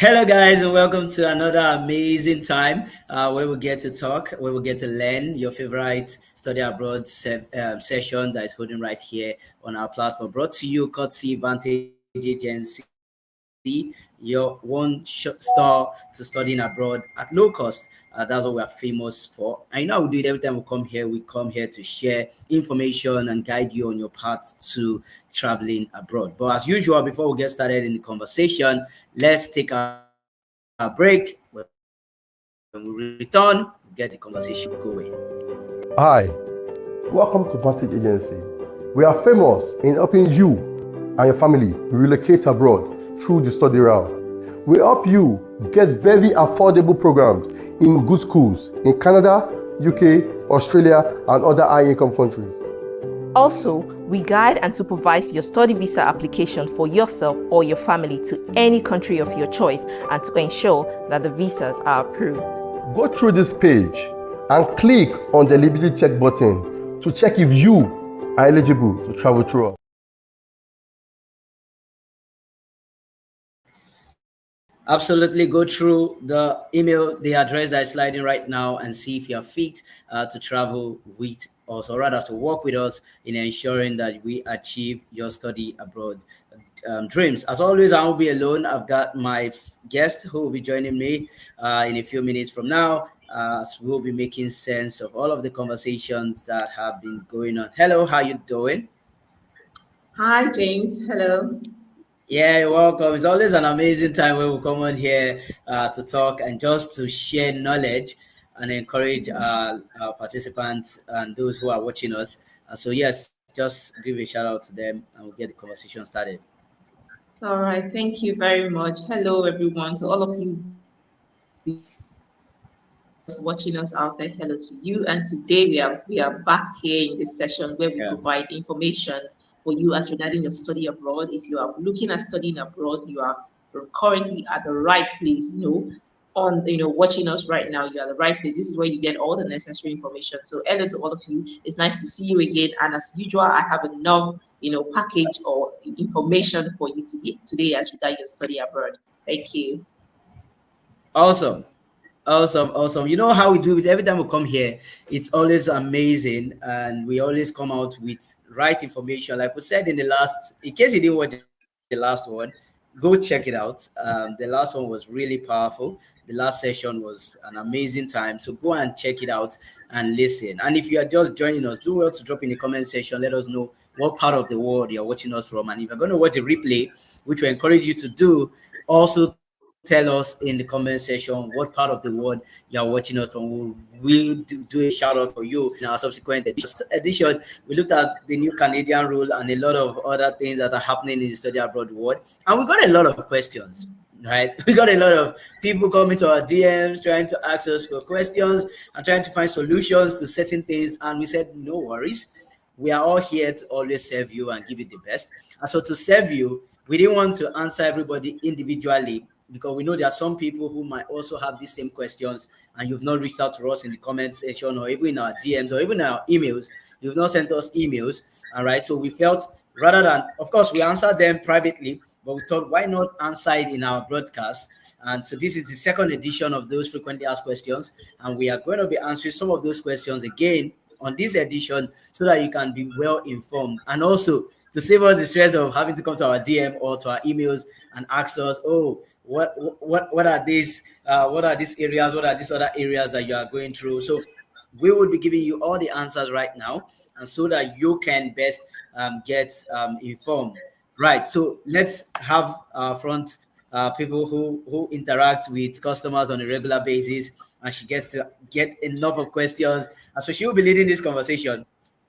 Hello, guys, and welcome to another amazing time where we get to talk, where we get to learn your favorite study abroad session that is holding right here on our platform. Brought to you, courtesy Vantage Agency, your one-stop to studying abroad at low cost. That's what we are famous for. And you know, how we do it every time we come here. We come here to share information and guide you on your path to traveling abroad. But as usual, before we get started in the conversation, let's take our break. When we return, we get the conversation going. Hi, welcome to Vantage Agency. We are famous in helping you and your family relocate abroad through the study route. We help you get very affordable programs in good schools in Canada, UK, Australia, and other high-income countries. Also, we guide and supervise your study visa application for yourself or your family to any country of your choice and to ensure that the visas are approved. Go through this page and click on the eligibility check button to check if you are eligible to travel through us. Absolutely, go through the email, the address that is sliding right now, and see if you're fit to travel with us, or rather to work with us in ensuring that we achieve your study abroad dreams. As always, I won't be alone. I've got my guest who will be joining me in a few minutes from now. We'll be making sense of all of the conversations that have been going on. Hello, how you doing? Hi, James. Hello. Yeah, you're welcome. It's always an amazing time when we come on here to talk and just to share knowledge and encourage our participants and those who are watching us. So, yes, just give a shout out to them and we'll get the conversation started. All right. Thank you very much. Hello, everyone. To all of you watching us out there, hello to you. And today we are back here in this session where we Yeah. provide information for you as regarding your study abroad. If you are looking at studying abroad, you are currently at the right place. Watching us right now, you are at the right place. This is where you get all the necessary information. So hello to all of you. It's nice to see you again. And as usual, I have enough package or information for you today as regard your study abroad. Thank you. Awesome. Awesome, awesome. You know how we do it every time we come here. It's always amazing, and we always come out with right information. Like we said in the last, in case you didn't watch the last one, go check it out. The last one was really powerful. The last session was an amazing time. So go and check it out and listen. And if you are just joining us, do well to drop in the comment section. Let us know what part of the world you're watching us from. And if you're going to watch the replay, which we encourage you to do, also tell us in the comment section what part of the world you're watching us from. We'll do a shout out for you in our subsequent edition. We looked at the new Canadian rule and a lot of other things that are happening in the study abroad world. And we got a lot of questions, right? We got a lot of people coming to our DMs trying to ask us for questions and trying to find solutions to certain things. And we said, no worries. We are all here to always serve you and give you the best. And so to serve you, we didn't want to answer everybody individually because we know there are some people who might also have these same questions and you've not reached out to us in the comment section or even in our DMs or even in our emails. You've not sent us emails. All right. So we felt rather than, of course, we answer them privately, but we thought, why not answer it in our broadcast? And so this is the second edition of those frequently asked questions. And we are going to be answering some of those questions again on this edition so that you can be well informed and also to save us the stress of having to come to our DM or to our emails and ask us, oh, what are these areas, what are these other areas that you are going through. So we will be giving you all the answers right now and so that you can best get informed. Right. So let's have front people who interact with customers on a regular basis, and she gets to get enough of questions. And so she will be leading this conversation.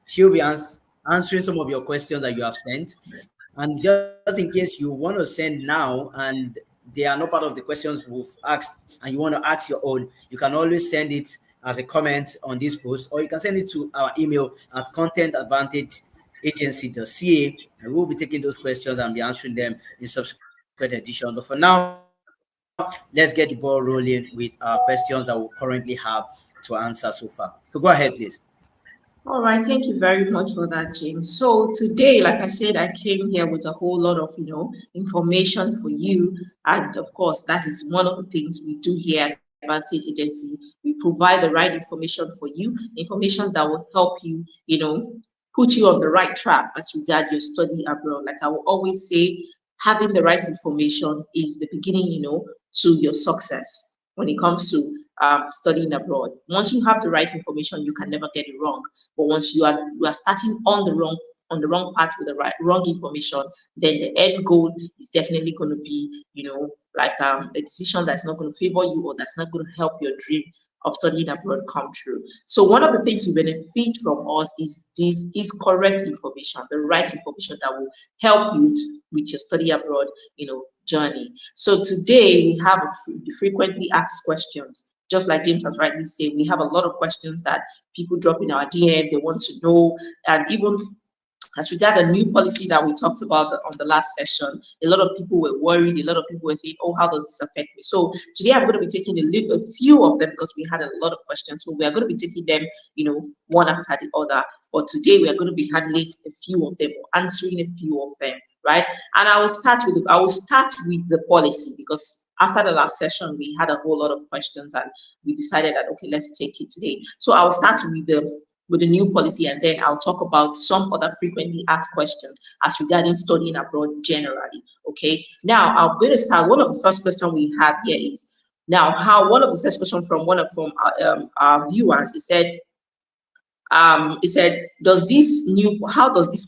She'll be answering some of your questions that you have sent. And just in case you want to send now and they are not part of the questions we've asked and you want to ask your own, you can always send it as a comment on this post, or you can send it to our email at contentadvantageagency.ca, and we'll be taking those questions and be answering them in subsequent editions. But for now, let's get the ball rolling with our questions that we currently have to answer so far. So go ahead, please. All right, thank you very much for that, James. So today, like I said, I came here with a whole lot of, information for you. And of course, that is one of the things we do here at Advantage Agency. We provide the right information for you, information that will help you, put you on the right track as regard your study abroad. Like I will always say, having the right information is the beginning, to your success when it comes to studying abroad. Once you have the right information, you can never get it wrong. But once you are starting on the wrong path with the wrong information, then the end goal is definitely going to be, like a decision that's not going to favor you or that's not going to help your dream of studying abroad come true. So one of the things you benefit from us is correct information, the right information that will help you with your study abroad, journey. So today we have the frequently asked questions. Just like James has rightly said, we have a lot of questions that people drop in our DM. They want to know, and even as regard the new policy that we talked about on the last session, a lot of people were worried. A lot of people were saying, "Oh, how does this affect me?" So today I'm going to be taking a few of them because we had a lot of questions. So we are going to be taking them, one after the other. But today we are going to be handling a few of them or answering a few of them, right? And I will start with the policy because after the last session we had a whole lot of questions and we decided that okay, let's take it today. So I'll start with the new policy, and then I'll talk about some other frequently asked questions as regarding studying abroad generally. Okay. Now I'm going to start. One of the first questions we have here is now how one of the first questions from one of from our viewers. He said, how does this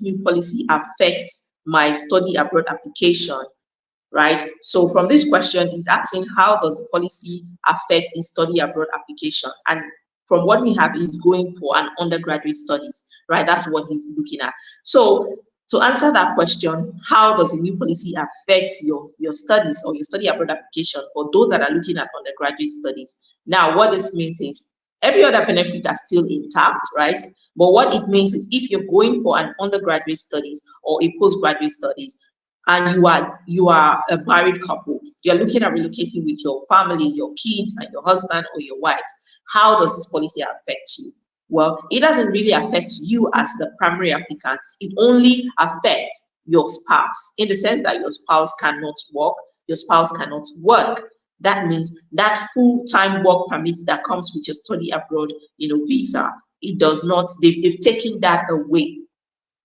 new policy affect my study abroad application? Right? So from this question, he's asking how does the policy affect his study abroad application? And from what we have, he's going for an undergraduate studies, right? That's what he's looking at. So to answer that question, how does the new policy affect your studies or your study abroad application for those that are looking at undergraduate studies? Now, what this means is every other benefit are still intact, right? But what it means is if you're going for an undergraduate studies or a postgraduate studies, and you are a married couple, you're looking at relocating with your family, your kids, and your husband or your wives, how does this policy affect you? Well, it doesn't really affect you as the primary applicant. It only affects your spouse in the sense that your spouse cannot work, your spouse cannot work. That means that full-time work permit that comes with your study abroad, visa, it does not, they've taken that away.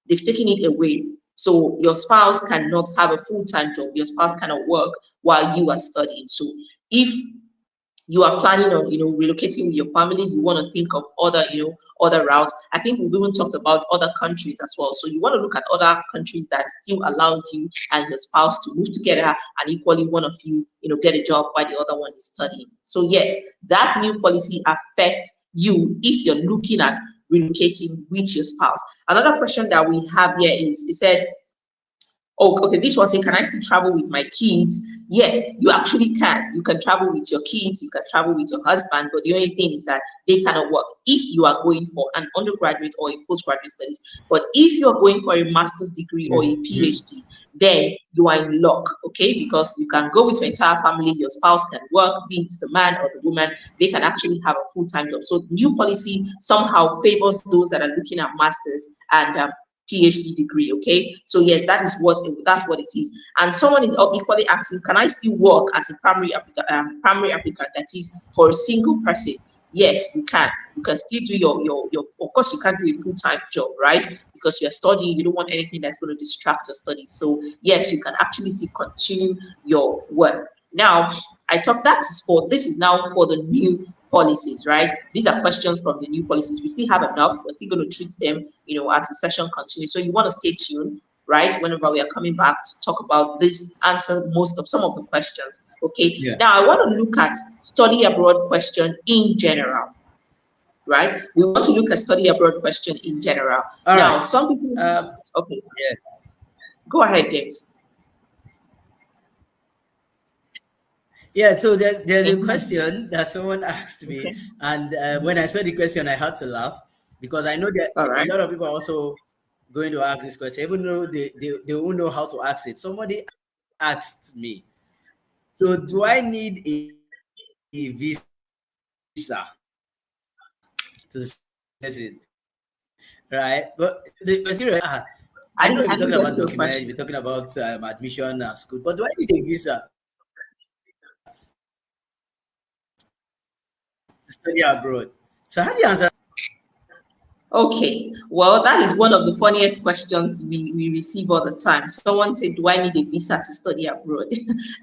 They've taken it away. So your spouse cannot have a full-time job. Your spouse cannot work while you are studying. So if you are planning on, relocating with your family, you want to think of other routes. I think we've even talked about other countries as well. So you want to look at other countries that still allows you and your spouse to move together, and equally one of you, get a job while the other one is studying. So yes, that new policy affects you if you're looking at relocating with your spouse. Another question that we have here is, it said, oh, okay, this one saying, can I still travel with my kids? Yes, you actually can. You can travel with your kids, you can travel with your husband, but the only thing is that they cannot work if you are going for an undergraduate or a postgraduate studies. But if you're going for a master's degree or a Mhm. PhD, then you are in luck, okay? Because you can go with your entire family, your spouse can work, be it the man or the woman, they can actually have a full-time job. So new policy somehow favors those that are looking at masters and PhD degree. Okay, so yes, that's what it is. And someone is equally asking, can I still work as a primary applicant? That is for a single person. Yes, you can. You can still do your. Of course, you can't do a full time job, right? Because you're studying. You don't want anything that's going to distract your studies. So yes, you can actually still continue your work. Now, I thought that is for this is now for the new policies, right? These are questions from the new policies. We still have enough. We're still going to treat them, as the session continues. So you want to stay tuned, right? Whenever we are coming back to talk about this, answer most of some of the questions. Okay. Yeah. Now I want to look at study abroad question in general, right? We want to look at study abroad question in general. All Now, right. some people, okay, Yeah. go ahead, James. Yeah. So there's a Mhm. question that someone asked me, Okay. and when I saw the question, I had to laugh because I know that All a right. lot of people are also going to ask this question, even though they won't know how to ask it. Somebody asked me, so do I need a visa to study abroad? right? But the serious. I know I you're talking didn't get about your document, question. you're talking about admission at school, but do I need a visa to study abroad? So how do you answer? Okay, well, that is one of the funniest questions we receive all the time. Someone said, do I need a visa to study abroad?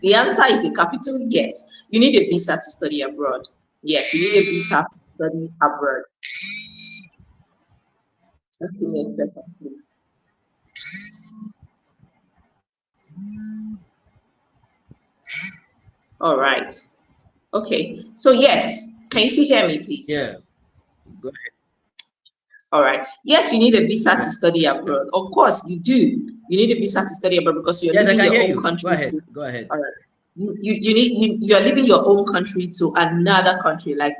The answer is a capital yes. You need a visa to study abroad. Yes, you need a visa to study abroad. Just give me a second, please. All right. Okay. So, yes, can you still hear me, please? Yeah, go ahead. All right. Yes, you need a visa to Yeah. study abroad. Of course, you do. You need a visa to study abroad because you're Yes, I leaving can your hear own you. Go country ahead. to. Go ahead. All right. You're leaving your own country to another country, like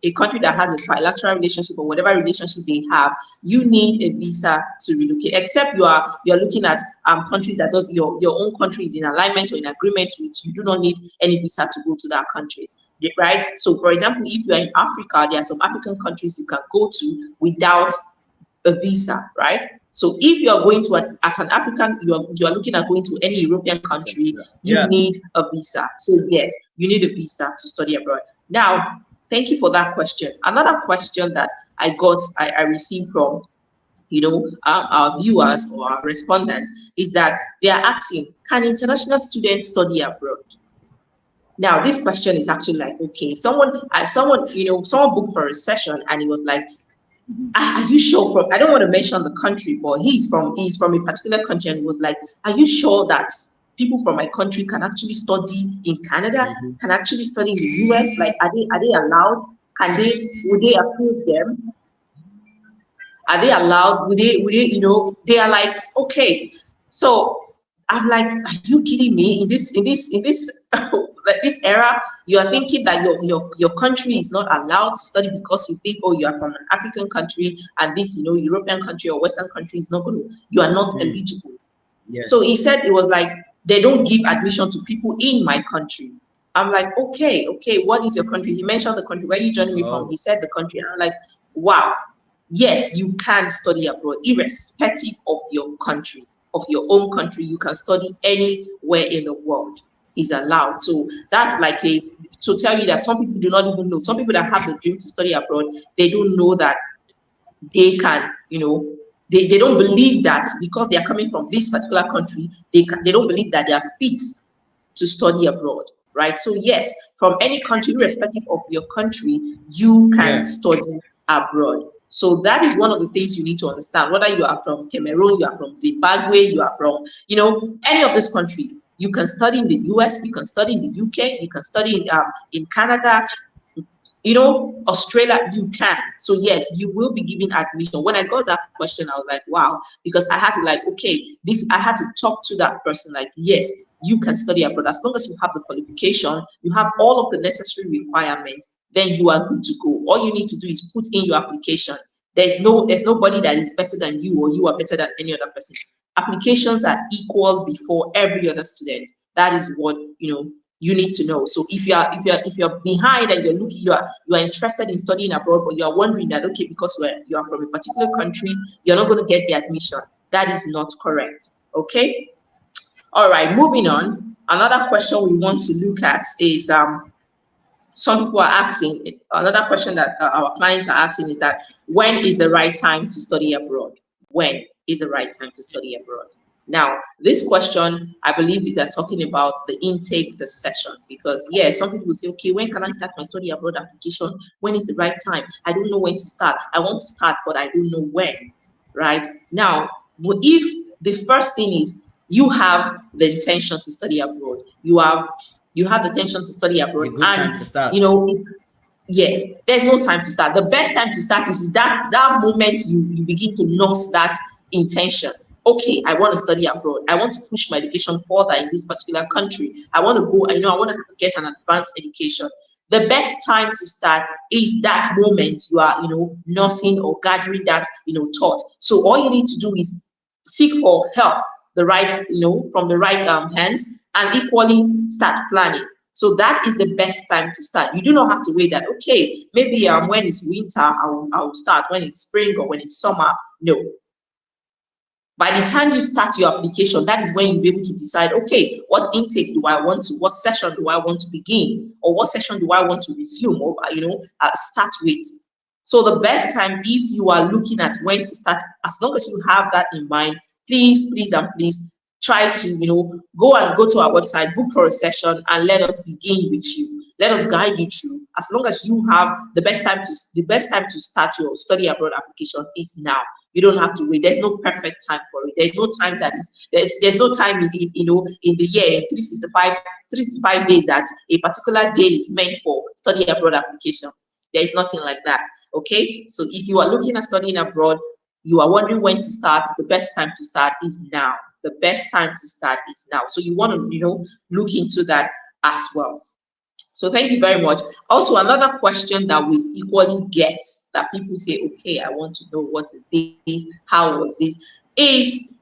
a country that has a bilateral relationship or whatever relationship they have. You need a visa to relocate, except you're looking at countries that does your own country is in alignment or in agreement with. You do not need any visa to go to that countries, right? So, for example, if you are in Africa, there are some African countries you can go to without a visa, right? So if you are going to as an African, you are looking at going to any European So, country, you yeah. need a visa. So yes, you need a visa to study abroad. Now, thank you for that question. Another question that I received from our viewers or our respondents is that they are asking, can international students study abroad? Now, this question is actually like, okay, someone booked for a session and he was like, are you sure from I don't want to mention the country, but he's from a particular country and he was like, are you sure that people from my country can actually study in Canada, Hmm. can actually study in the US? Like, are they allowed? Would they approve them? Are they allowed? They are like, okay. So I'm like, are you kidding me? In this like this era, you are thinking that your country is not allowed to study because you think, oh, you are from an African country and this, European country or Western country is not going to, you are not Mm. eligible. Yeah. So he said it was like they don't give admission to people in my country. I'm like, okay, what is your country? He mentioned the country. Where are you joining me from? Oh, He said the country. And I'm like, wow, yes, you can study abroad, irrespective of your country, of your own country. You can study anywhere in the world. Is allowed. So that's like a to tell you that some people do not even know. Some people that have the dream to study abroad, they don't know that they can, they don't believe that because they are coming from this particular country, they don't believe that they are fit to study abroad, right? So yes, from any country, irrespective of your country, you can yeah. study abroad. So that is one of the things you need to understand. Whether you are from Cameroon, you are from Zimbabwe, you are from, any of this country, you can study in the US, you can study in the UK, you can study in Canada, Australia, you can. So yes, you will be given admission. When I got that question, I was like, wow, because I had to like, okay, I had to talk to that person, like, yes, you can study abroad. As long as you have the qualification, you have all of the necessary requirements, then you are good to go. All you need to do is put in your application. There's nobody that is better than you or you are better than any other person. Applications are equal before every other student. That is what you need to know. So if you're behind and you are interested in studying abroad, but you are wondering that, okay, because you are from a particular country, you're not going to get the admission. That is not correct. Okay. All right. Moving on. Another question we want to look at is some people are asking, another question that our clients are asking is that when is the right time to study abroad? When is the right time to study abroad? Now, this question, I believe they're talking about the intake, the session, because yeah, some people will say, okay, when can I start my study abroad application? When is the right time? I don't know when to start. I want to start, but I don't know when, right? Now, if the first thing is you have the intention to study abroad, you have the intention to study It's abroad, a good time and to start. yes, there's no time to start. The best time to start is that moment you begin to nurse that intention. Okay, I want to study abroad. I want to push my education further in this particular country. I want to go, I want to get an advanced education. The best time to start is that moment you are, nursing or gathering that, thought. So all you need to do is seek for help, from the right hands, and equally start planning. So that is the best time to start. You do not have to wait that, okay, maybe when it's winter, I'll start. When it's spring or when it's summer. No. By the time you start your application, that is when you'll be able to decide, okay, what intake do I want to, what session do I want to begin, or what session do I want to resume, or start with. So the best time, if you are looking at when to start, as long as you have that in mind, please try to go to our website, book for a session, and let us begin with you. Let us guide you through. As long as you have the best time to start your study abroad application is now. You don't have to wait. There's no perfect time for it. There's no time there's no time in the year, in 365 days, that a particular day is meant for study abroad application. There is nothing like that. Okay, so if you are looking at studying abroad, you are wondering when to start, the best time to start is now. The best time to start is now. So you want to look into that as well. So thank you very much. Also, another question that we equally get, that people say, okay, I want to know what is this, how was this, is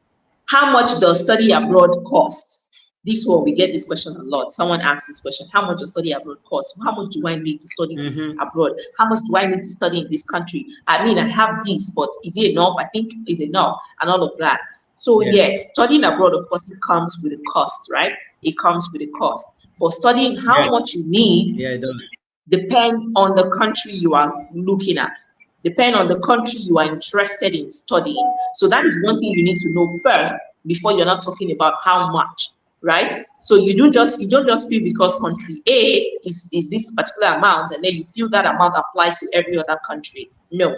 how much does study abroad cost? This one, we get this question a lot. Someone asks this question, how much does study abroad cost? How much do I need to study abroad? How much do I need to study in this country? I mean, I have this, but is it enough? I think it's enough, and all of that. So yes, studying abroad, of course, it comes with a cost, right? It comes with a cost. But studying how much you need depend on the country you are looking at, depend on the country you are interested in studying. So that is one thing you need to know first before you're not talking about how much, right? So you don't just feel because country A is this particular amount, and then you feel that amount applies to every other country. No.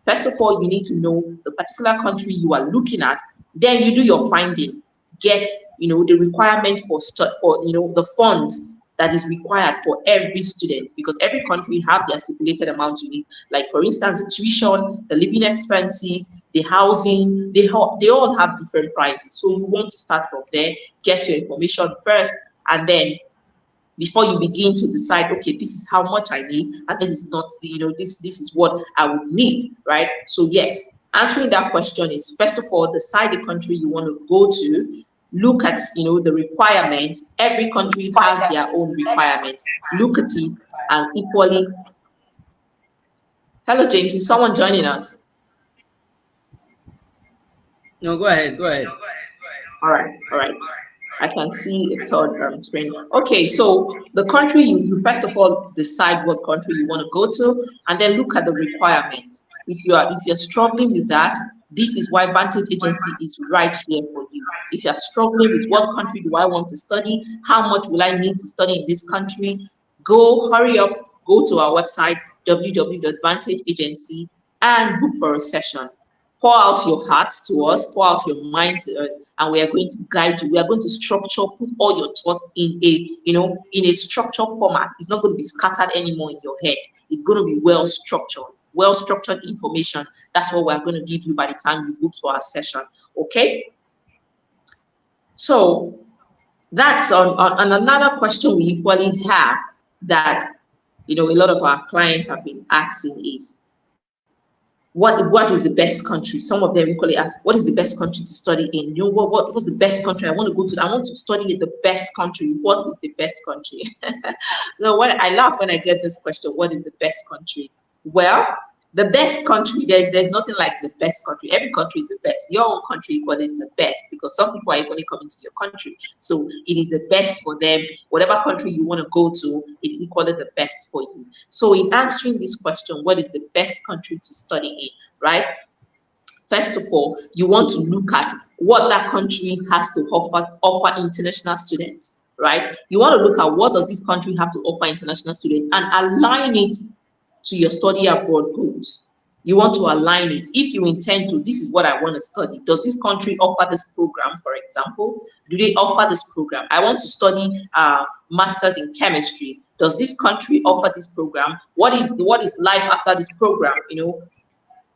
First of all, you need to know the particular country you are looking at. Then you do your finding, get the requirement for the funds that is required for every student, because every country have their stipulated amount you need. Like for instance, the tuition, the living expenses, the housing, they all have different prices. So you want to start from there, get your information first, and then before you begin to decide, okay, this is how much I need, and this is not, this is what I would need, right? So yes, answering that question is, first of all, decide the country you want to go to. Look at the requirements. Every country has their own requirements. Look at it, and equally. Hello, James. Is someone joining us? No, go ahead. All right. I can see a third screen. Okay, so the country, you first of all decide what country you want to go to, and then look at the requirements. If you're struggling with that, this is why Vantage Agency is right here for you. If you're struggling with what country do I want to study, how much will I need to study in this country, hurry up, go to our website, www.vantageagency, and book for a session. Pour out your heart to us, pour out your mind to us, and we are going to guide you. We are going to structure, put all your thoughts in a structured format. It's not going to be scattered anymore in your head. It's going to be well structured information. That's what we're going to give you by the time you book for our session. Okay? So that's on another question we equally have that a lot of our clients have been asking is, what is the best country? Some of them equally ask, what is the best country to study in? What was the best country I want to go to? I want to study in the best country. What is the best country? So I laugh when I get this question, what is the best country? Well, the best country, there's nothing like the best country. Every country is the best. Your own country equally is the best, because some people are equally coming to your country. So it is the best for them. Whatever country you want to go to, it is equally the best for you. So in answering this question, what is the best country to study in, right? First of all, you want to look at what that country has to offer international students, right? You want to look at what does this country have to offer international students and align it to your study abroad goals. You want to align it. If you intend to, this is what I want to study. Does this country offer this program, for example? Do they offer this program? I want to study masters in chemistry. Does this country offer this program? What is life after this program? You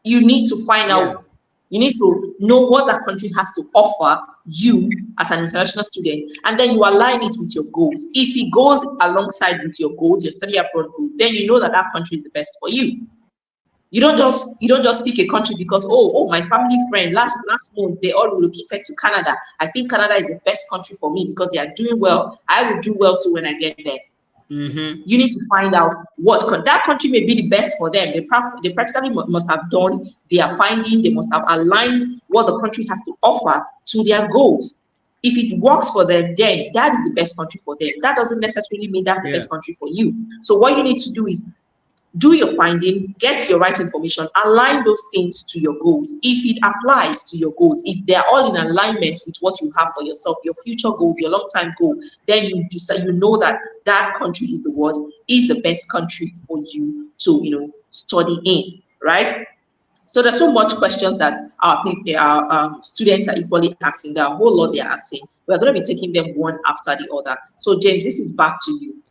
need to find out. You need to know what that country has to offer you as an international student, and then you align it with your goals. If it goes alongside with your goals, your study abroad goals, then you know that country is the best for you. You don't just pick a country because my family friend last month they all relocated to Canada. I think Canada is the best country for me because they are doing well. I will do well too when I get there. Mm-hmm. You need to find out what that country may be the best for them. They practically must have done their finding. They must have aligned what the country has to offer to their goals. If it works for them, then that is the best country for them. That doesn't necessarily mean that's the Yeah. best country for you. So what you need to do is do your finding, get your right information, align those things to your goals. If it applies to your goals, if they're all in alignment with what you have for yourself, your future goals, your long-time goal, then you decide, you know that that country is the best country for you to, study in, right? So there's so much questions that our people, our students are equally asking. There are a whole lot they're asking. We're going to be taking them one after the other. So James, this is back to you.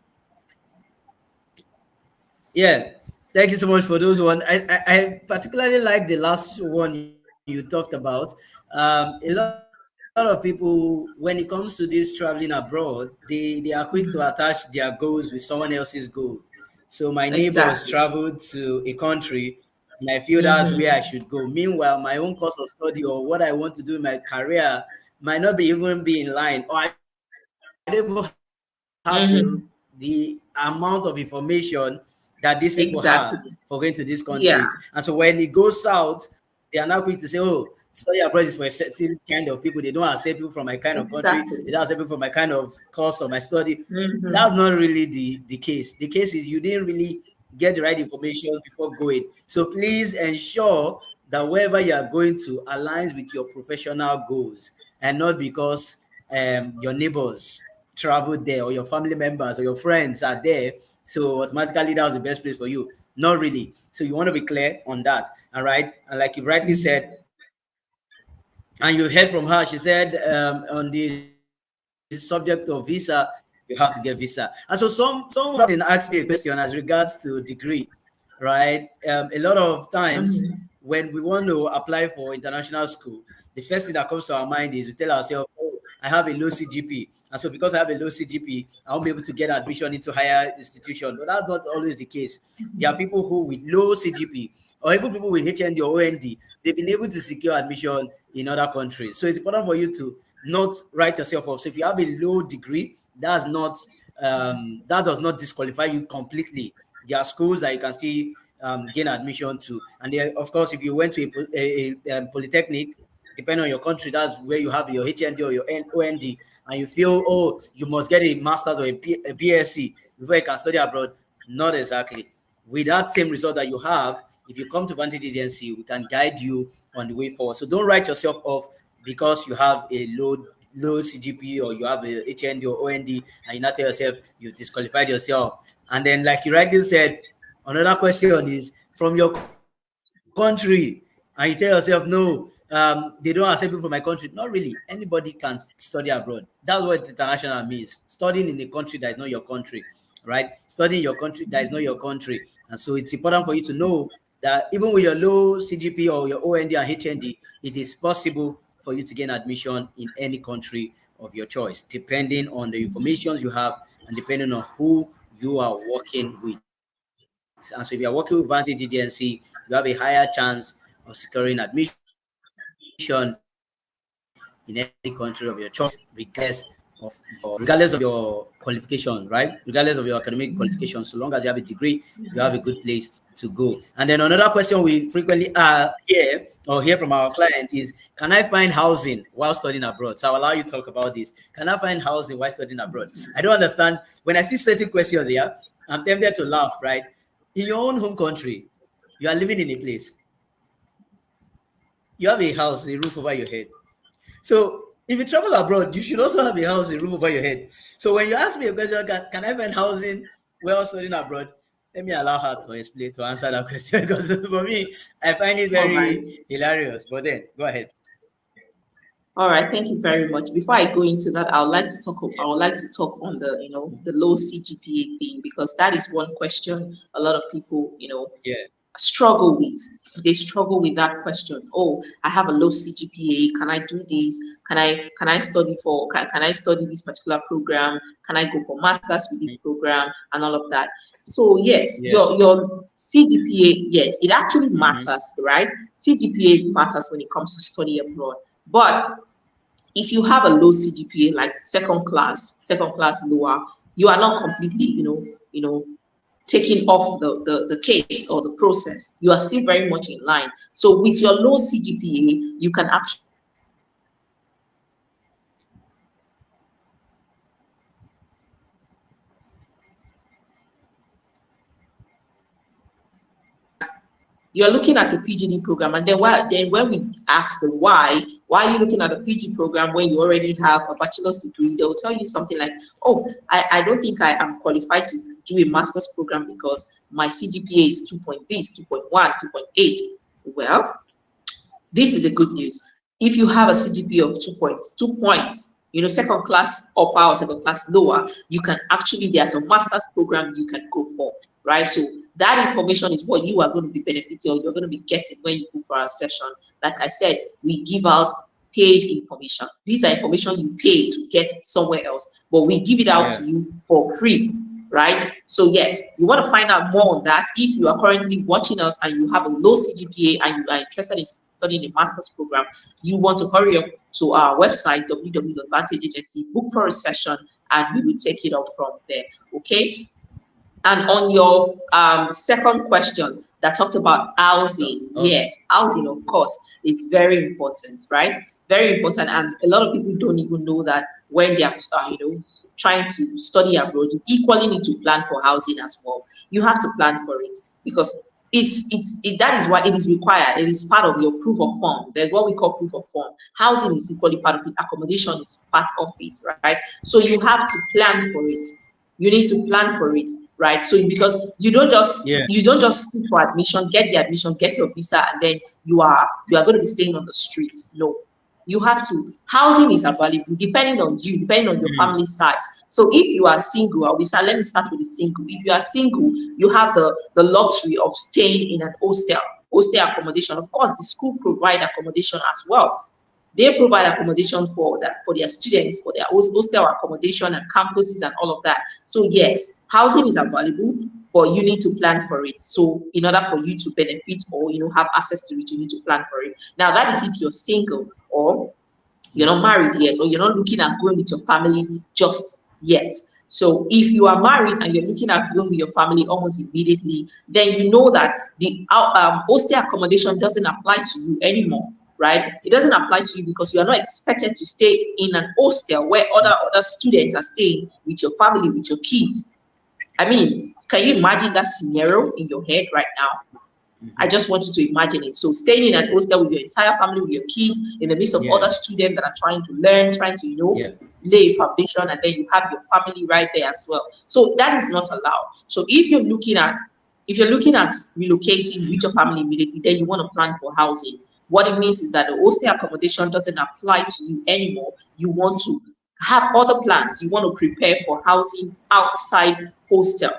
Yeah, thank you so much for those one. I particularly like the last one you talked about. A lot of people, when it comes to this traveling abroad, they are quick to attach their goals with someone else's goal. So my neighbors traveled Exactly. to a country, and I feel that's where I should go. Mm-hmm. Meanwhile, my own course of study or what I want to do in my career might not be even be in line, or I don't even have the Mm-hmm. amount of information that these people have for going to these Exactly. countries. And so when it Yeah. goes south, they are now quick to say, oh, study abroad is for a certain kind of people. They don't accept people from my kind of country. They don't accept people from my Exactly. kind of course or my study. That's not Mm-hmm. really the case. The case is you didn't really get the right information before going. So please ensure that wherever you are going to aligns with your professional goals, and not because your neighbors traveled there or your family members or your friends are there, so automatically that's the best place for you. Not really. So you want to be clear on that. All right. And like you rightly said, and you heard from her, she said on the subject of visa, you have to get visa. And so someone asked me a question as regards to degree, right? A lot of times when we want to apply for international school, the first thing that comes to our mind is we tell ourselves, oh, I have a low CGP. And so because I have a low CGP, I won't be able to get admission into higher institution. But that's not always the case. There are people who with low CGP or even people with HND or OND, they've been able to secure admission in other countries. So it's important for you to not write yourself off. So if you have a low degree, that does not disqualify you completely. There are schools that you can still gain admission to, and there, of course, if you went to a polytechnic, depending on your country, that's where you have your HND or your OND, and you feel, oh, you must get a master's or a BSc before you can study abroad. Not exactly. With that same result that you have, if you come to Vantage Agency, we can guide you on the way forward. So don't write yourself off because you have a low CGP or you have a HND or OND, and you not tell yourself you disqualified yourself. And then, like you rightly said, another question is from your country, and you tell yourself, no, they don't accept people from my country. Not really. Anybody can study abroad. That's what international means. Studying in a country that is not your country, right? Studying in your country that is not your country. And so it's important for you to know that even with your low CGP or your OND and HND, it is possible for you to gain admission in any country of your choice, depending on the information you have and depending on who you are working with. And so if you are working with Vantage Agency, you have a higher chance of securing admission in any country of your choice, regardless of your qualification, right? Regardless of your academic qualification, so long as you have a degree, you have a good place to go. And then another question we frequently hear from our clients is, can I find housing while studying abroad? So I'll allow you to talk about this. Can I find housing while studying abroad? I don't understand. When I see certain questions here, I'm tempted to laugh, right? In your own home country, you are living in a place, you have a house, a roof over your head. So if you travel abroad, you should also have a house, a roof over your head. So when you ask me a question, can I find housing while studying abroad? Let me allow her to explain to answer that question because for me, I find it All right. very hilarious. But then go ahead. All right, thank you very much. Before I go into that, I would like to talk. I would like to talk on the the low CGPA thing, because that is one question a lot of people Yeah. struggle with. They struggle with that question. Oh, I have a low CGPA. Can I do this? Can I study for? Can I study this particular program? Can I go for masters with this program and all of that? So yes, Yeah. your CGPA, yes, it actually Mm-hmm. matters, right? CGPA matters when it comes to study abroad, but if you have a low CGPA, like second class lower, you are not completely, taking off the case or the process. You are still very much in line. So with your low CGPA, you can actually you're looking at a PGD program, and then when we ask the why are you looking at a PG program when you already have a bachelor's degree, they'll tell you something like, oh, I don't think I am qualified to do a master's program because my CGPA is 2.1, 2.8. Well, this is a good news. If you have a CGPA of 2 points, second class upper or second class lower, you can actually, there's a master's program you can go for, right? So that information is what you are going to be benefiting, or you're going to be getting when you go for our session. Like I said, we give out paid information. These are information you pay to get somewhere else, but we give it out to you for free, right? So yes, you want to find out more on that. If you are currently watching us and you have a low CGPA and you are interested in studying a master's program, you want to hurry up to our website, www.vantageagency, book for a session, and we will take it up from there. Okay. And on your second question that talked about housing, yes, housing, of course, is very important, right? Very important. And a lot of people don't even know that when they are, trying to study abroad, you equally need to plan for housing as well. You have to plan for it because that is why it is required. It is part of your proof of form. There's what we call proof of form. Housing is equally part of it. Accommodation is part of it, right? So you have to plan for it. You need to plan for it, right? So because you don't just seek for admission, get the admission, get your visa, and then you are going to be staying on the streets. No, you have to. Housing is available depending on you, depending on your family size. So if you are single, let me start with the single. If you are single, you have the luxury of staying in an hostel accommodation. Of course, the school provide accommodation as well. They provide accommodation for their students, for their hostel accommodation and campuses and all of that. So yes, housing is available, but you need to plan for it. So in order for you to benefit or have access to it, you need to plan for it. Now that is if you're single or you're not married yet, or you're not looking at going with your family just yet. So if you are married and you're looking at going with your family almost immediately, then you know that the hostel accommodation doesn't apply to you anymore. Right? It doesn't apply to you because you are not expected to stay in an hostel where other students are staying with your family, with your kids. I mean, can you imagine that scenario in your head right now? I just want you to imagine it. So staying in an hostel with your entire family, with your kids, in the midst of other students that are trying to learn, trying to, lay a foundation, and then you have your family right there as well. So that is not allowed. So if you're looking at relocating with your family immediately, then you want to plan for housing. What it means is that the hostel accommodation doesn't apply to you anymore. You want to have other plans. You want to prepare for housing outside hostel,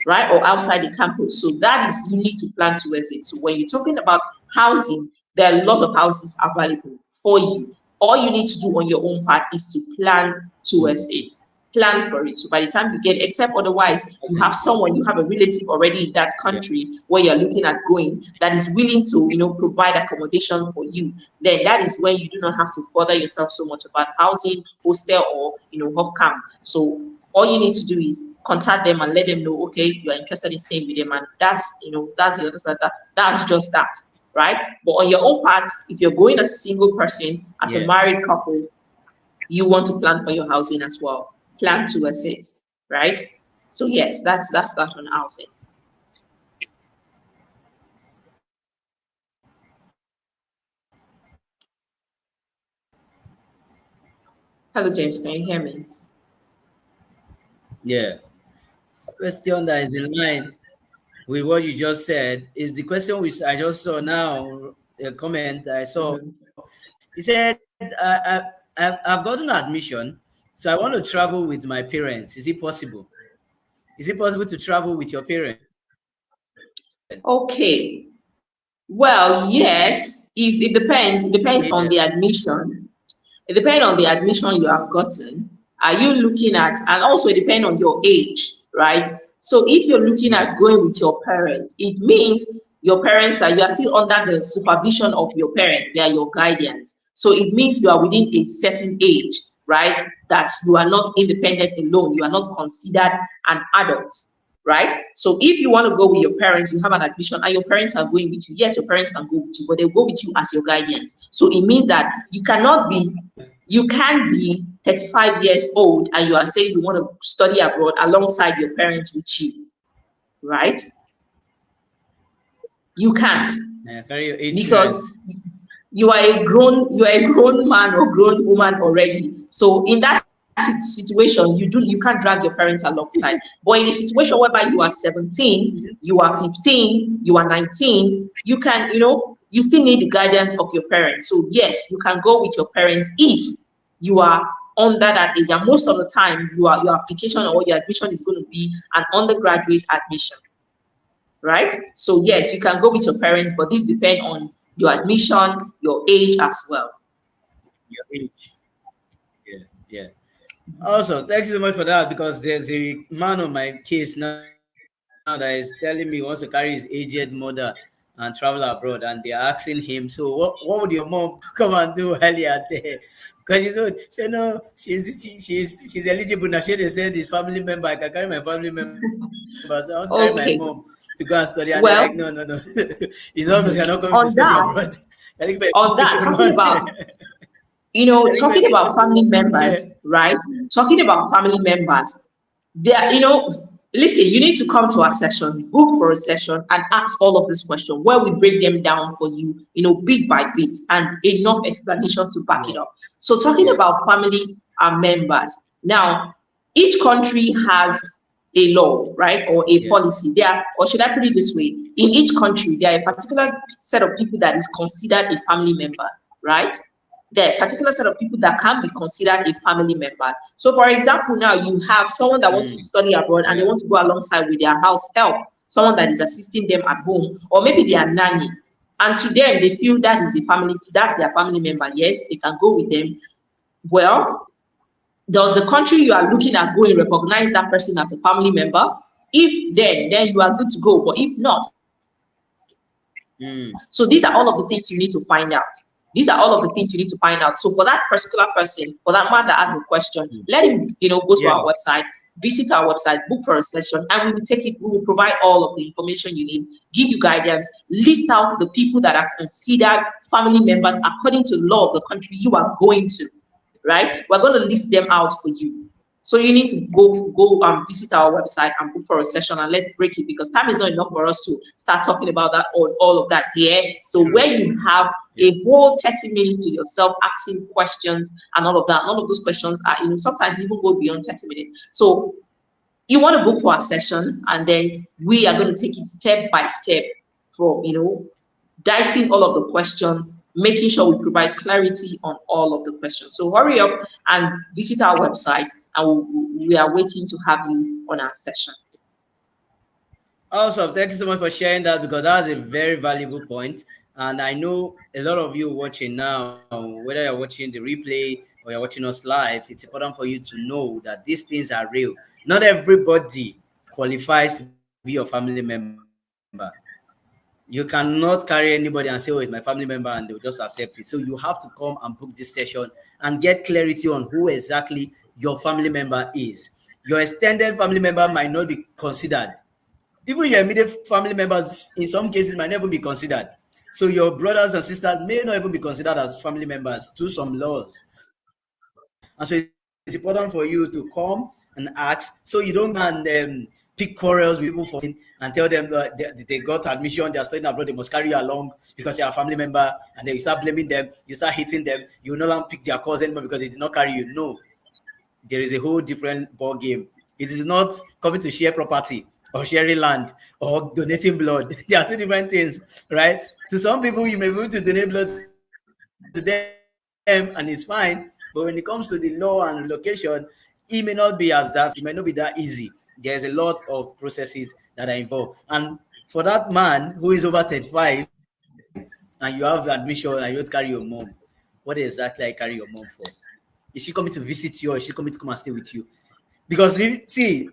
right? Or outside the campus. So that is, you need to plan towards it. So when you're talking about housing, there are a lot of houses available for you. All you need to do on your own part is to plan towards it. Plan for it. So by the time you get, except otherwise, you have a relative already in that country where you're looking at going that is willing to, provide accommodation for you. Then that is when you do not have to bother yourself so much about housing, hostel, or off camp. So all you need to do is contact them and let them know, okay, you are interested in staying with them, and that's that's the other side. That's just that, right? But on your own part, if you're going as a single person, as a married couple, you want to plan for your housing as well. Plan towards it, right? So yes, that's that on housing. Hello, James. Can you hear me? Yeah. Question that is in line with what you just said is the question which I just saw now. A comment I saw. He said, I've gotten admission, so I want to travel with my parents. Is it possible? Is it possible to travel with your parents? Okay. Well, yes. It depends. It depends on the admission. It depends on the admission you have gotten. Are you looking at, and also it depends on your age, right? So if you're looking at going with your parents, it means your parents you are still under the supervision of your parents. They are your guardians. So it means you are within a certain age, right? That you are not independent alone. You are not considered an adult, right? So if you want to go with your parents, you have an admission and your parents are going with you. Yes, your parents can go with you, but they'll go with you as your guardians. So it means that you can be 35 years old and you are saying you want to study abroad alongside your parents with you, right? You can't, Carry your age because grant. you are a grown man or grown woman already. So in that situation, you can't drag your parents alongside. But in a situation whereby you are 17, you are 15, you are 19, you can, you still need the guidance of your parents. So yes, you can go with your parents if you are under that age. And most of the time, your application or your admission is going to be an undergraduate admission, right? So yes, you can go with your parents, but this depends on your admission, your age as well. Your age. Yeah, yeah. Also, thanks so much for that, because there's a man on my case now that is telling me he wants to carry his aged mother and travel abroad, and they're asking him, so what would your mom come and do earlier there? Because say no, she's eligible now. She they said this family member, I can carry my family member, so I want to carry my mom to go and Okay. study. And they're like, no, no, no. Well, It's not because you're not going to study abroad. on that, You're like, "Babe, pick your on that, one." talking about You're talking like, about family "Babe, members, right? Talking about family members, there, listen, you need to come to our session, book for a session, and ask all of these questions where we break them down for you, bit by bit, and enough explanation to back it yeah, up. So, talking yeah, about family members, now, each country has a law, right, or a yeah. policy. There, or should I put it this way? In each country, there are a particular set of people that is considered a family member, right? The particular set of people that can be considered a family member. So, for example, now you have someone that wants to study abroad and they Yeah. want to go alongside with their house help, someone that is assisting them at home, or maybe they are nanny. And to them, they feel that is that's their family member. Yes, they can go with them. Well, does the country you are looking at going recognize that person as a family member? If then you are good to go. But if not, Mm. so these are all of the things you need to find out. These are all of the things you need to find out. So for that particular person, for that man that has a question, let him, go to our Yeah. website, visit our website, book for a session, and we will take it. We will provide all of the information you need, give you guidance, list out the people that are considered family members according to law of the country you are going to. Right? We're going to list them out for you. So you need to go visit our website and book for a session, and let's break it, because time is not enough for us to start talking about that all of that here. So True. where you have a whole 30 minutes to yourself asking questions and all of that, all of those questions are sometimes even go beyond 30 minutes. So you want to book for a session, and then we are going to take it step by step for dicing all of the questions, making sure we provide clarity on all of the questions. So hurry up and visit our website, and we are waiting to have you on our session. Awesome. Thank you so much for sharing that, because that's a very valuable point. And I know a lot of you watching now, whether you're watching the replay or you're watching us live, it's important for you to know that these things are real. Not everybody qualifies to be your family member. You cannot carry anybody and say, oh, it's my family member, and they'll just accept it. So you have to come and book this session and get clarity on who exactly your family member is. Your extended family member might not be considered. Even your immediate family members, in some cases, might not even be considered. So your brothers and sisters may not even be considered as family members to some laws. And so it's important for you to come and ask, so you don't go and pick quarrels with people for and tell them that they got admission, they're studying abroad, they must carry you along because you're a family member, and then you start blaming them, you start hating them, you will no longer pick their cause anymore because they did not carry you. No, there is a whole different ball game. It is not coming to share property or sharing land or donating blood. They are two different things, right? To some people, you may be able to donate blood to them and it's fine. But when it comes to the law and relocation, it may not be as that. It might not be that easy. There's a lot of processes that are involved. And for that man who is over 35 and you have admission and you want to carry your mom, what exactly I carry your mom for? Is she coming to visit you, or is she coming to come and stay with you? Because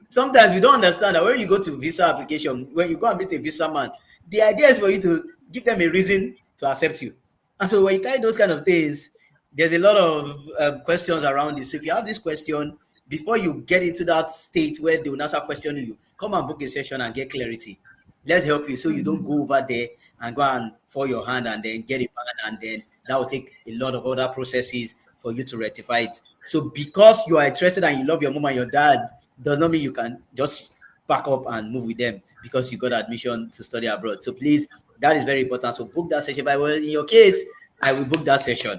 sometimes we don't understand that when you go to visa application, when you go and meet a visa man, the idea is for you to give them a reason to accept you. And so when you carry those kind of things, there's a lot of questions around this. So if you have this question, before you get into that state where they will now start questioning you, come and book a session and get clarity. Let's help you so you don't go over there and go and fall your hand and then get it banned, and then that will take a lot of other processes for you to rectify it. So because you are interested and you love your mom and your dad, does not mean you can just pack up and move with them because you got admission to study abroad. So please, that is very important. So book that session. But in your case, I will book that session.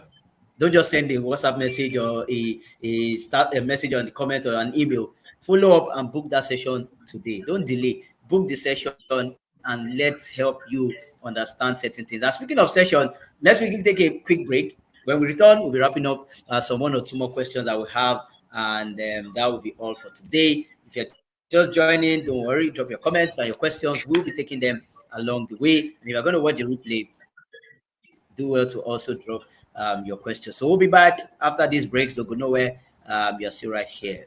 Don't just send a WhatsApp message or a start a message on the comment or an email. Follow up and book that session today. Don't delay. Book the session and let's help you understand certain things. And speaking of session, let's quickly take a quick break. When we return, we'll be wrapping up some one or two more questions that we have, and that will be all for today. If you're just joining, don't worry. Drop your comments and your questions. We'll be taking them along the way. And if you're going to watch the replay, do well to also drop your questions. So we'll be back after this break. So go nowhere. You're still right here.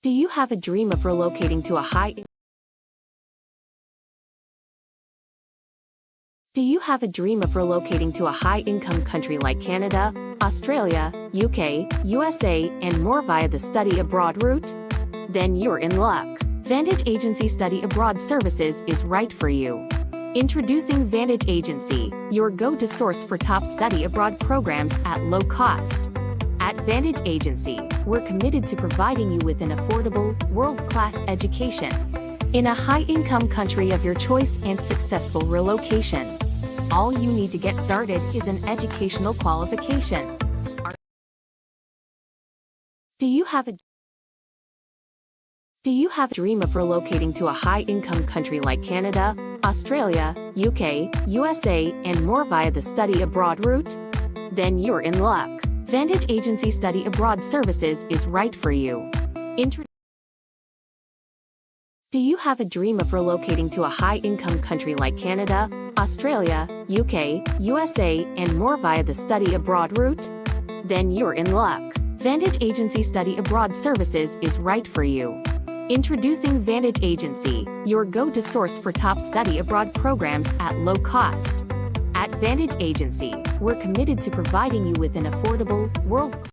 Do you have a dream of relocating to a high Do you have a dream of relocating to a high-income country like Canada, Australia, UK, USA, and more via the study abroad route? Then you're in luck. Vantage Agency Study Abroad Services is right for you. Introducing Vantage Agency, your go-to source for top study abroad programs at low cost. At Vantage Agency, we're committed to providing you with an affordable, world-class education in a high-income country of your choice and successful relocation. All you need to get started is an educational qualification. Do you have a dream of relocating to a high-income country like Canada, Australia, UK, USA, and more via the study abroad route? Then you're in luck. Vantage Agency Study Abroad Services is right for you. Do you have a dream of relocating to a high-income country like Canada, Australia, UK, USA, and more via the study abroad route? Then you're in luck. Vantage Agency Study Abroad Services is right for you. Introducing Vantage Agency, your go-to source for top study abroad programs at low cost. At Vantage Agency, we're committed to providing you with an affordable, world-class.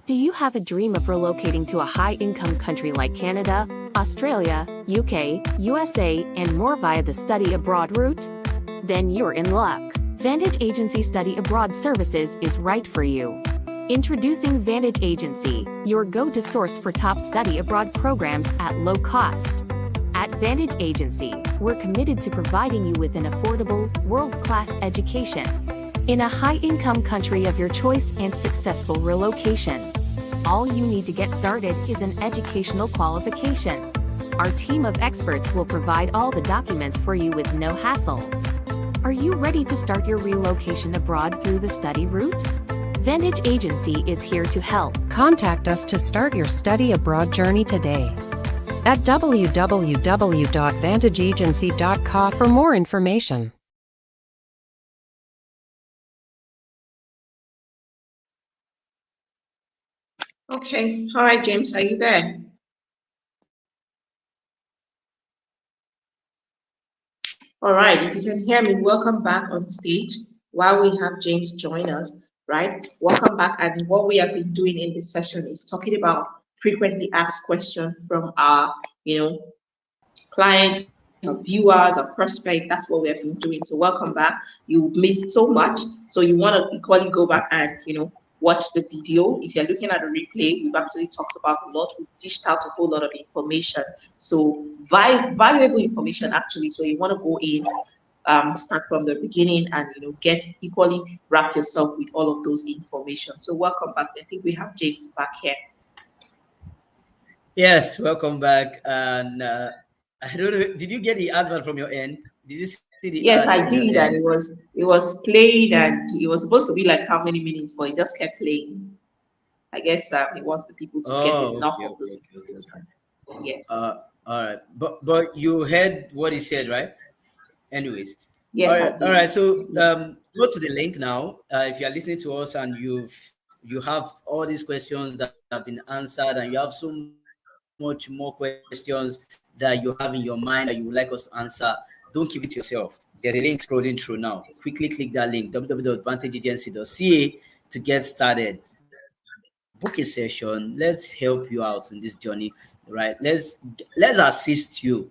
Do you have a dream of relocating to a high-income country like Canada, Australia, UK, USA, and more via the study abroad route? Then you're in luck. Vantage Agency Study Abroad Services is right for you. Introducing Vantage Agency, your go-to source for top study abroad programs at low cost. At Vantage Agency, we're committed to providing you with an affordable, world-class education in a high-income country of your choice and successful relocation. All you need to get started is an educational qualification. Our team of experts will provide all the documents for you with no hassles. Are you ready to start your relocation abroad through the study route? Vantage Agency is here to help. Contact us to start your study abroad journey today at www.vantageagency.ca for more information. Okay. All right, James, are you there? All right. If you can hear me, welcome back on stage while we have James join us, right? Welcome back. And what we have been doing in this session is talking about frequently asked questions from our, clients, our viewers, our prospect. That's what we have been doing. So welcome back. You missed so much. So you want to equally go back and, watch the video. If you're looking at a replay, we've actually talked about a lot. We've dished out a whole lot of information. So valuable information, actually. So you want to go in, start from the beginning and, get equally wrap yourself with all of those information. So welcome back. I think we have James back here. Yes, welcome back. And I don't know, did you get the advert from your end? Did you see the Yes, ad I from your did, and end? it was playing, and it was supposed to be like how many minutes, but it just kept playing. I guess he wants the people to get Oh, enough okay, of okay, those okay, okay, information. okay. Yes, All right. But you heard what he said, right? Anyways. yes, I All did. right. So go to the link now. If you are listening to us and you've you have all these questions that have been answered, and you have so much more questions that you have in your mind that you would like us to answer, don't keep it to yourself. There's a link scrolling through now. Quickly click that link, www.advantageagency.ca, to get started. Book a session. Let's help you out in this journey, right? Let's assist you.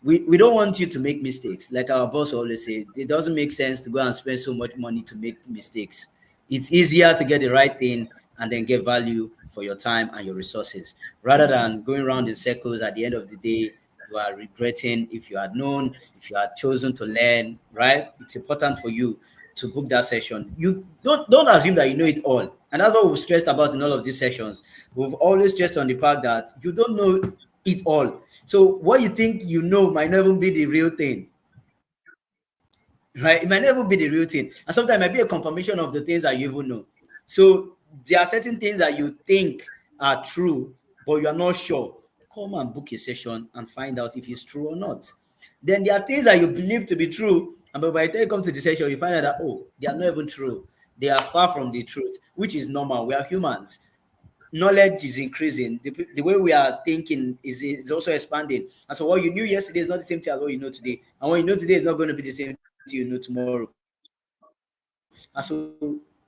We don't want you to make mistakes. Like our boss always say, it doesn't make sense to go and spend so much money to make mistakes. It's easier to get the right thing and then get value for your time and your resources, rather than going around in circles. At the end of the day, you are regretting. If you had known, if you had chosen to learn, right? It's important for you to book that session. You don't assume that you know it all. And that's what we've stressed about in all of these sessions. We've always stressed on the fact that you don't know it all. So what you think you know might not even be the real thing, right? It might not even be the real thing. And sometimes it might be a confirmation of the things that you even know. So there are certain things that you think are true, but you are not sure. Come and book a session and find out if it's true or not. Then there are things that you believe to be true, and by the time you come to the session, you find out that, oh, they are not even true. They are far from the truth, which is normal. We are humans. Knowledge is increasing. The way we are thinking is also expanding. And so what you knew yesterday is not the same thing as what you know today. And what you know today is not going to be the same thing you know tomorrow. And so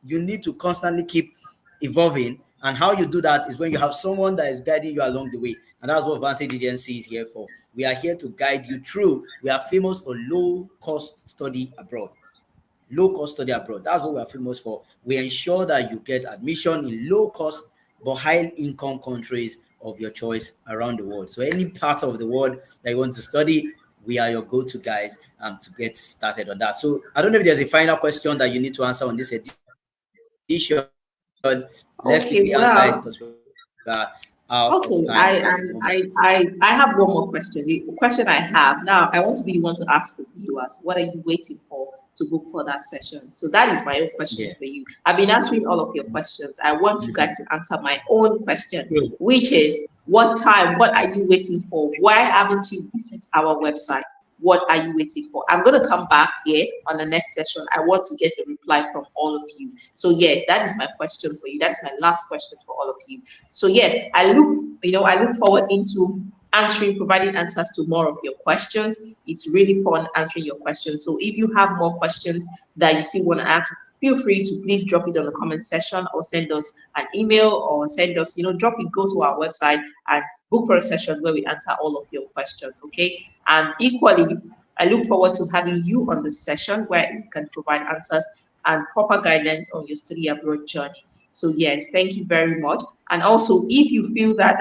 you need to constantly keep evolving. And how you do that is when you have someone that is guiding you along the way. And that's what Vantage Agency is here for. We are here to guide you through. We are famous for low cost study abroad. Low cost study abroad. That's what we are famous for. We ensure that you get admission in low cost but high income countries of your choice around the world. So any part of the world that you want to study, we are your go-to guys to get started on that. So I don't know if there's a final question that you need to answer on this edition. Let's quickly answer it because we are Okay, out well, of time at the moment. okay. I have one more question. The question I have now, I want to be the one to ask the viewers, what are you waiting for to book for that session? So that is my own Yeah. question for you. I've been answering all of your questions. I want you guys to answer my own question, Good. which is what time? What are you waiting for? Why haven't you visited our website? What are you waiting for? I'm going to come back here on the next session. I want to get a reply from all of you. So yes, that is my question for you. That's my last question for all of you. So yes, I look forward into providing answers to more of your questions. It's really fun answering your questions. So if you have more questions that you still want to ask, feel free to please drop it on the comment section or send us an email or send us, go to our website and book for a session where we answer all of your questions. Okay. And equally, I look forward to having you on the session where you can provide answers and proper guidance on your study abroad journey. So yes, thank you very much. And also, if you feel that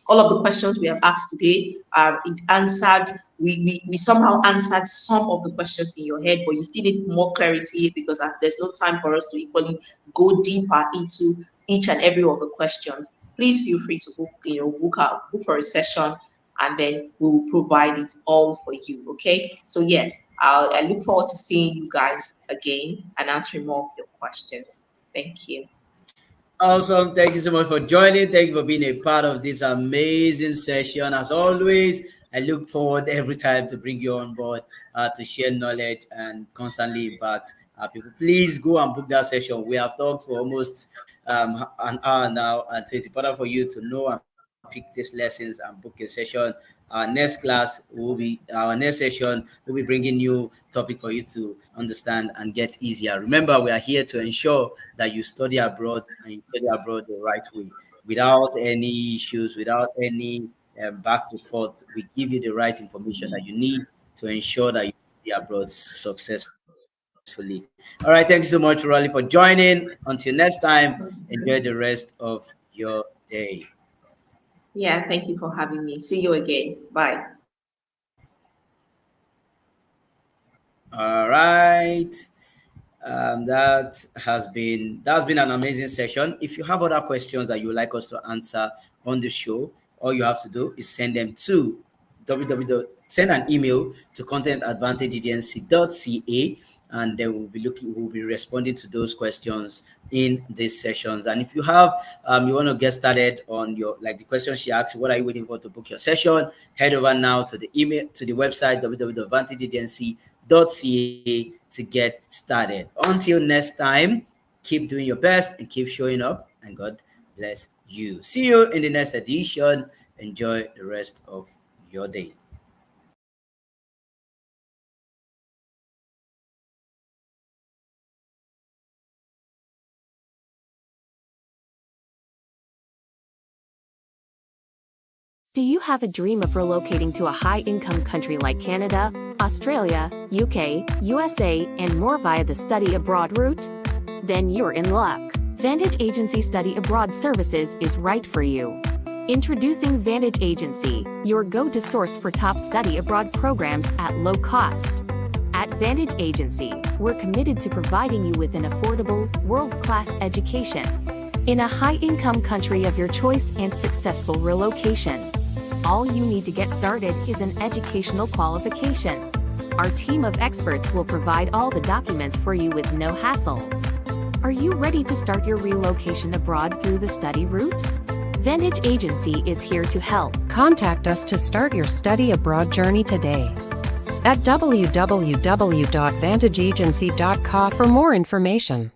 all of the questions we have asked today it answered, we somehow answered some of the questions in your head, but you still need more clarity because as there's no time for us to equally go deeper into each and every of the questions, please feel free to book for a session and then we will provide it all for you. Okay. So yes, I look forward to seeing you guys again and answering more of your questions. Thank you. Awesome. Thank you so much for joining. Thank you for being a part of this amazing session. As always, I look forward every time to bring you on board to share knowledge and constantly impact people. Please go and book that session. We have talked for almost an hour now, and so it's important for you to know and pick these lessons and book a session. Our next session will be bringing new topic for you to understand and get easier. Remember, we are here to ensure that you study abroad and you study abroad the right way, without any issues, without any back to forth. We give you the right information that you need to ensure that you study abroad successfully. All right, thank you so much, Raleigh, for joining. Until next time, enjoy the rest of your day. Yeah, thank you for having me. See you again. Bye. All right. That's been an amazing session. If you have other questions that you would like us to answer on the show, all you have to do is send them to send an email to content@advantageagency.ca, and then we'll be responding to those questions in these sessions. And if you have you want to get started on your, like the question she asked, what are you waiting for to book your session? Head over now to the website www.advantageagency.ca to get started. Until next time, Keep doing your best and keep showing up, and God bless you. See you in the next edition. Enjoy the rest of your day. Do you have a dream of relocating to a high-income country like Canada, Australia, UK, USA, and more via the study abroad route? Then you're in luck. Vantage Agency Study Abroad Services is right for you. Introducing Vantage Agency, your go-to source for top study abroad programs at low cost. At Vantage Agency, we're committed to providing you with an affordable, world-class education in a high-income country of your choice and successful relocation. All you need to get started is an educational qualification. Our team of experts will provide all the documents for you with no hassles. Are you ready to start your relocation abroad through the study route? Vantage Agency is here to help. Contact us to start your study abroad journey today at www.vantageagency.ca for more information.